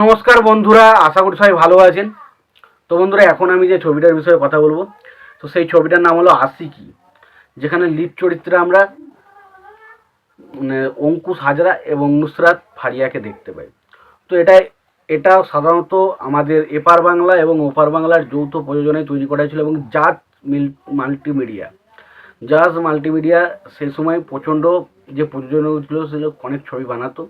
নমস্কার বন্ধুরা, আশা করি সবাই ভালো আছেন। তো বন্ধুরা, এখন আমি যে ছবিটার বিষয়ে কথা বলবো, তো সেই ছবিটার নাম হলো আশিকি, যেখানে লিড চরিত্রে আমরা অঙ্কুশ হাজরা এবং নুসরাত ফারিয়াকে দেখতে পাই। তো এটা সাধারণত আমাদের এপার বাংলা এবং ওপার বাংলার যৌথ প্রযোজনায় তৈরি করা হয়েছিল এবং জাজ মাল্টিমিডিয়া সেই সময় প্রচণ্ড যে প্রযোজনা ছিল সেগুলো অনেক ছবি বানাতো।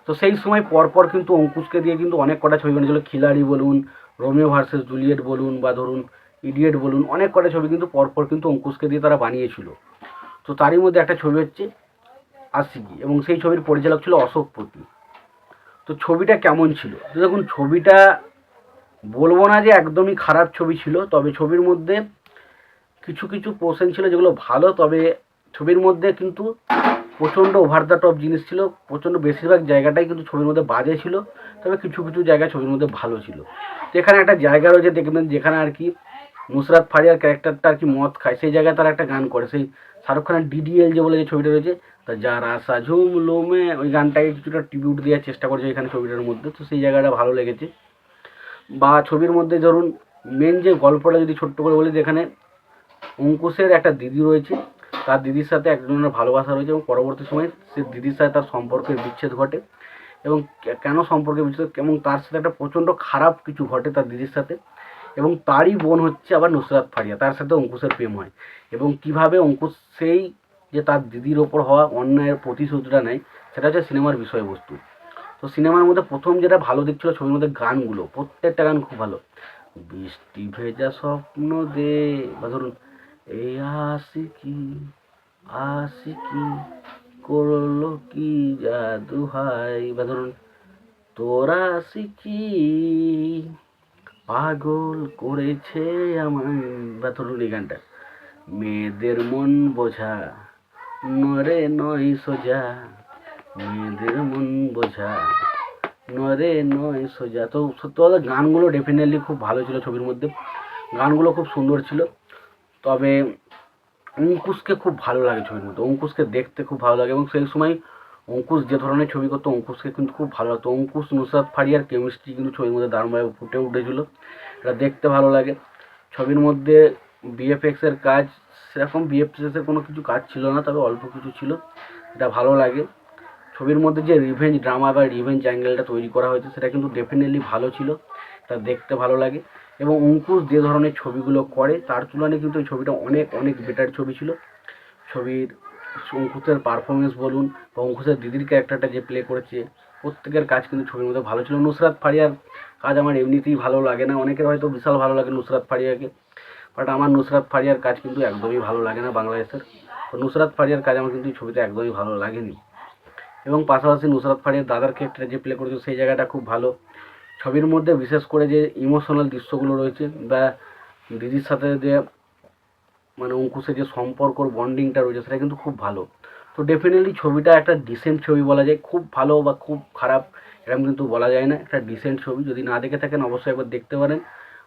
তো সেই সময় পরপর কিন্তু অঙ্কুশকে দিয়ে কিন্তু অনেক কটা ছবি বানিয়েছিল। খিলাড়ি বলুন, রোমিও ভার্সেস জুলিয়েট বলুন, বা ধরুন ইডিয়েট বলুন, অনেক কটা ছবি কিন্তু পরপর কিন্তু অঙ্কুশকে দিয়ে তারা বানিয়েছিল। তো তারই মধ্যে একটা ছবি হচ্ছে আশিকি, এবং সেই ছবির পরিচালক ছিল অশোক পতি। তো ছবিটা কেমন ছিল? তো দেখুন, ছবিটা বলবো না যে একদমই খারাপ ছবি ছিল, তবে ছবির মধ্যে কিছু কিছু পোর্শন ছিল যেগুলো ভালো, তবে ছবির মধ্যে কিন্তু প্রচণ্ড ওভার দ্য টপ জিনিস ছিল। প্রচণ্ড বেশিরভাগ জায়গাটাই কিন্তু ছবির মধ্যে বাজে ছিল, তবে কিছু কিছু জায়গা ছবির মধ্যে ভালো ছিল। তো এখানে একটা জায়গা রয়েছে, দেখবেন, যেখানে আর কি নুসরাত ফারিয়ার ক্যারেক্টারটা আর কি মদ খায়, সেই জায়গায় তারা একটা গান করে, সেই শাহরুখ খানের ডিডিএল যে বলে যে ছবিটা রয়েছে, তা যারা সা ঝুমলো মে, ওই গানটাকে কিছুটা ট্রিবিউট দেওয়ার চেষ্টা করছে এখানে ছবিটার মধ্যে। তো সেই জায়গাটা ভালো লেগেছে। বা ছবির মধ্যে ধরুন মেন যে গল্পটা যদি ছোট্ট করে বলি, যেখানে অঙ্কুশের একটা দিদি রয়েছে, তার দিদির সাথে একজনের ভালোবাসা রয়েছে, এবং পরবর্তী সময়ে সে দিদির সাথে তার সম্পর্কের বিচ্ছেদ ঘটে, এবং কেন সম্পর্কের বিচ্ছেদ, এবং তার সাথে একটা প্রচণ্ড খারাপ কিছু ঘটে তার দিদির সাথে, এবং তারই বোন হচ্ছে আবার নুসরাত ফারিয়া, তার সাথে অঙ্কুশের প্রেম হয়, এবং কিভাবে অঙ্কুশ সেই যে তার দিদির ওপর হওয়া অন্যায়ের প্রতিশোধটা নেয়, সেটা হচ্ছে সিনেমার বিষয়বস্তু। তো সিনেমার মধ্যে প্রথম যেটা ভালো দিক ছিল ছবির মধ্যে গানগুলো, প্রত্যেকটা গান খুব ভালো। বৃষ্টি ভেজা স্বপ্ন দে, বা ধরুন এই আশিকি আশিকি করলো কি জাদু হাই, বা ধরুন তোর আশিকি পাগল করেছে আমায়, বা ধরুন এই গানটা মেয়েদের মন বোঝা নরে নয় সোজা, মেয়েদের মন বোঝা নরে নয় সোজা। তো সত্যি কথা, গানগুলো ডেফিনেটলি খুব ভালো ছিল ছবির মধ্যে, গানগুলো খুব সুন্দর ছিল। তবে অঙ্কুশকে খুব ভালো লাগে ছবির মধ্যে, অঙ্কুশকে দেখতে খুব ভালো লাগে, এবং সেই সময় অঙ্কুশ যে ধরনের ছবি করতো অঙ্কুশকে কিন্তু খুব ভালো লাগতো। অঙ্কুশ নুসরাত ফারিয়ার কেমিস্ট্রি কিন্তু ছবির মধ্যে দারুণভাবে ফুটে উঠেছিল, এটা দেখতে ভালো লাগে। ছবির মধ্যে বিএফএক্সের কাজ, সেরকম বিএফএক্সের কোনো কিছু কাজ ছিল না, তবে অল্প কিছু ছিল, এটা ভালো লাগে। ছবির মধ্যে যে রিভেঞ্জ ড্রামা বা রিভেঞ্জ অ্যাঙ্গেলটা তৈরি করা হয়েছে, সেটা কিন্তু ডেফিনেটলি ভালো ছিল, এটা দেখতে ভালো লাগে। এবং অঙ্কুশ যে ধরনের ছবিগুলো করে তার তুলনায় কিন্তু এই ছবিটা অনেক অনেক বেটার ছবি ছিল। ছবির অঙ্কুশের পারফরমেন্স বলুন, বা অঙ্কুশের দিদির ক্যারেক্টারটা যে প্লে করেছে, প্রত্যেকের কাজ কিন্তু ছবির মধ্যে ভালো ছিল। নুসরাত ফারিয়ার কাজ আমার এমনিতেই ভালো লাগে না, অনেকের হয়তো বিশাল ভালো লাগে নুসরাত ফারিয়াকে, বাট আমার নুসরাত ফারিয়ার কাজ কিন্তু একদমই ভালো লাগে না বাংলাদেশের। তো নুসরাত ফারিয়ার কাজ আমার কিন্তু এই ছবিতে একদমই ভালো লাগেনি। এবং পাশাপাশি নুসরাত ফারিয়ার দাদার ক্ষেত্রে যে প্লে করেছে সেই জায়গাটা খুব ভালো। ছবির মধ্যে বিশেষ করে যে ইমোশনাল দৃশ্যগুলো রয়েছে, বা দিদির সাথে যে মানে অঙ্কুশের যে সম্পর্কর বন্ডিংটা রয়েছে, সেটা কিন্তু খুব ভালো। তো ডেফিনেটলি ছবিটা একটা ডিসেন্ট ছবি বলা যায়, খুব ভালো বা খুব খারাপ এরকম কিন্তু বলা যায় না, একটা ডিসেন্ট ছবি। যদি না দেখে থাকেন অবশ্যই একবার দেখতে পারেন।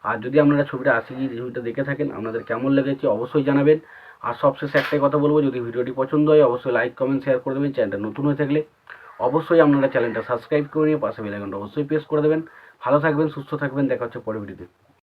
আর যদি আপনারা ছবিটা আশিকি ছবিটা দেখে থাকেন, আপনাদের কেমন লেগেছে অবশ্যই জানাবেন। আর সবশেষে একটাই কথা বলবো, যদি ভিডিওটি পছন্দ হয় অবশ্যই লাইক কমেন্ট শেয়ার করে দেবেন। চ্যানেলটা নতুন হয়ে থাকলে অবশ্যই আপনারা চ্যানেলটা সাবস্ক্রাইব করে নিয়ে পাশে বেল আইকনটা অবশ্যই প্রেস করে দেবেন। ভালো থাকবেন, সুস্থ থাকবেন, দেখা হচ্ছে পরের ভিডিওতে।